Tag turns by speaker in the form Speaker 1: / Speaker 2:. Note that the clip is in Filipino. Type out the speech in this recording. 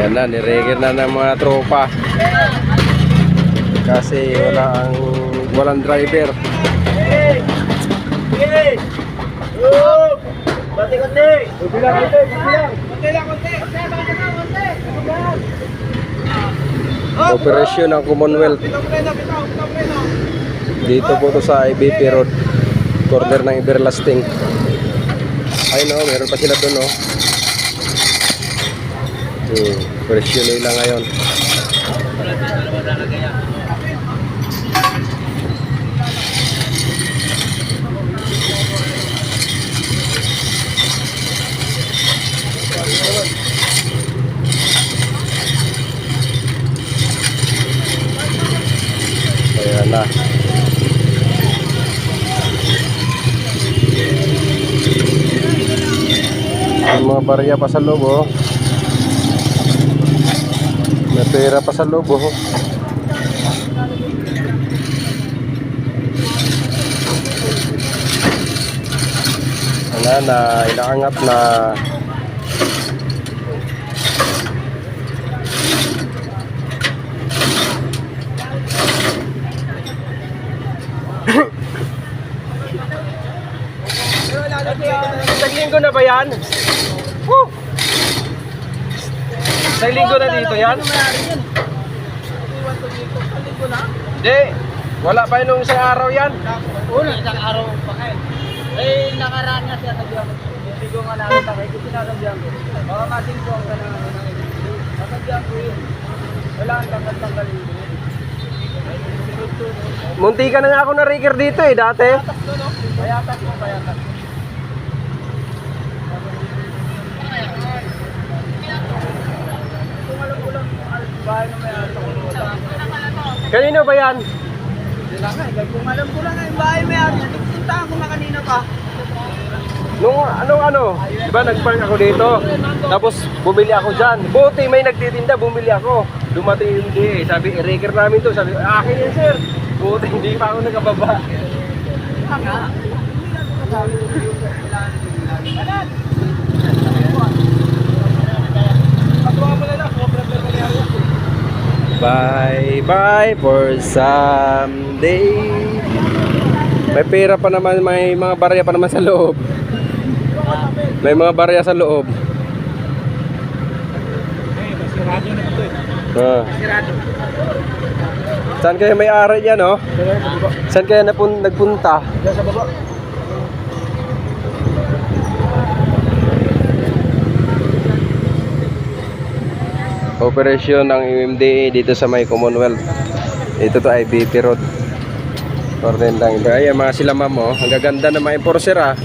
Speaker 1: Ayan na, nireger na ng mga tropa. Kasi walang driver. Operasyon ng Commonwealth. Dito po to sa IBP Road, corner ng Everlasting. Ay no, meron pa sila doon no. Operasyon nila ngayon. Ayan na. May mga barya pa sa loob oh. May pera pa sa loob oh. Wala na, inaangat na. Isang linggo na ba yan? Woo! Isang linggo na dito yan? Hindi. Wala pa yun nung isang araw yan?
Speaker 2: Una, isang araw pa kayo. Eh, nakaraan nga siya sabihan ko. Hindi ko nga nakita kayo. Kasi sinasabihan ko. Baka matingkuhan ka na ng sasabihan ko yun. Wala ang tanggal-tanggal yun.
Speaker 1: Munti ka na nga ako na-rigger dito eh, dati.
Speaker 2: Payatas mo, payatas. Kung alam ko lang, bahay na may ato ko.
Speaker 1: Kanino ba yan?
Speaker 2: Hindi lang nga, kung alam ko lang yung bahay may ato. Nagpuntahan ko na kanina pa.
Speaker 1: Nung di ba nag-park ako dito? Tapos bumili ako dyan. Buti may nagtitinda, bumili ako. Dumating hindi, sabi i-rigger namin to. Sabi, akin yan sir. Buti hindi pa ako nakababa. Bye bye for someday. May pera pa naman, may mga barya pa naman sa loob. May mga barya sa loob.
Speaker 2: Sirado na ito eh. Sirado.
Speaker 1: Saan kayo may-ari yan, oh? Saan kayo nagpunta?
Speaker 2: Diyan sa baba.
Speaker 1: Operasyon ng MMDA dito sa may Commonwealth. Ito to ay IBP Road. Corner lang. Ayan mga sila ma'am, oh. Ang gaganda ng mga enforcer ah.